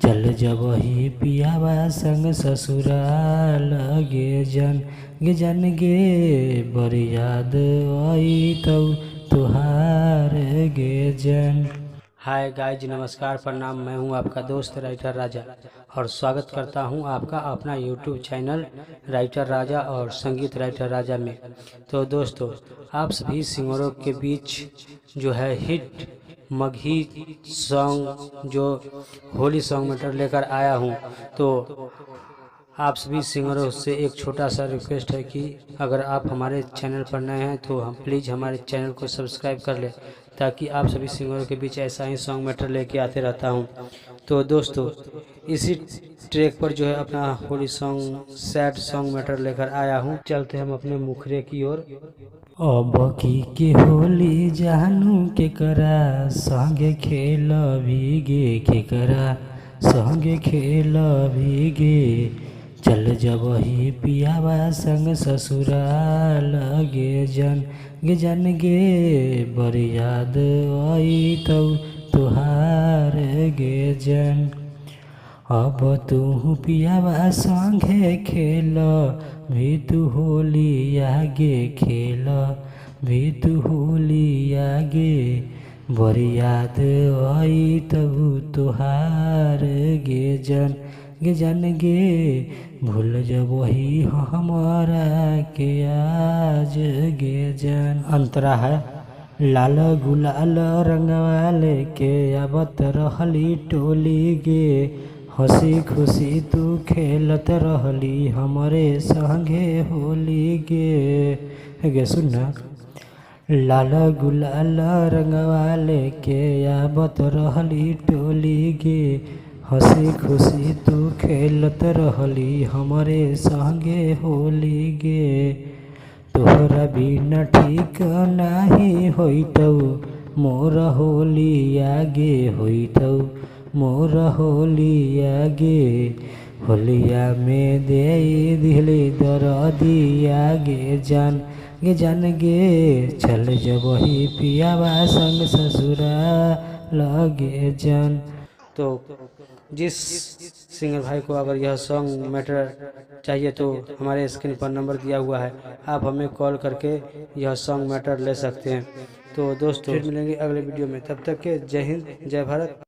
चल जबही पियावा संग ससुराल गे जन गे बड़ी याद आई तौ तुहार गे जन। हाय गाइज, नमस्कार, प्रणाम। मैं हूं आपका दोस्त राइटर राजा और स्वागत करता हूं आपका अपना यूट्यूब चैनल राइटर राजा और संगीत राइटर राजा में। तो दोस्तों, आप सभी सिंगरों के बीच जो है हिट मगही सॉन्ग जो होली सॉन्ग मैटर लेकर आया हूं। तो आप सभी सिंगरों से एक छोटा सा रिक्वेस्ट है कि अगर आप हमारे चैनल पर नए हैं तो हम प्लीज़ हमारे चैनल को सब्सक्राइब कर लें, ताकि आप सभी सिंगरों के बीच ऐसा ही सॉन्ग मैटर लेके आते रहता हूं। तो दोस्तों, इसी ट्रैक पर जो है अपना Holi song sad song matter लेकर आया हूं। चलते हम अपने मुखरे की ओर। अब की के होली जानू के करा संगे खेल भीगे के करा संगे खेल भीगे। चल जबही पियावा संग ससुराल गे जन गे बड़ी याद आई तौ तुहार गे जन। अब तू पियावा संगे खेल भी तू होली आगे खेल भी तू होली आगे बड़ी याद आई तब तुहार गे जन गे भूल जबही हमारा के आज गे जन। अंतरा है लाल गुलाल रंगवा लेके आवत रहली टोली गे, हंसी खुशी तू खेलत रहली हमरे संगे होली गे सुनना। लाल गुलाल रंगवा लेके आवत रहली टोली गे, हंसी खुशी तू खेलत रहली हमरे संगे होली गे। तोहरा बिना ठीक नाही होइतौ मोर होली आगे होइतौ मोर होली आगे। होलिया में दे दिले दरदिया गे जन गे चल जबही पियावा संग ससुराल गे जन। तो जिस सिंगर भाई को अगर यह सॉन्ग मैटर चाहिए तो हमारे स्क्रीन पर नंबर दिया हुआ है, आप हमें कॉल करके यह सॉन्ग मैटर ले सकते हैं। तो दोस्तों, फिर मिलेंगे अगले वीडियो में, तब तक के जय हिंद जय भारत।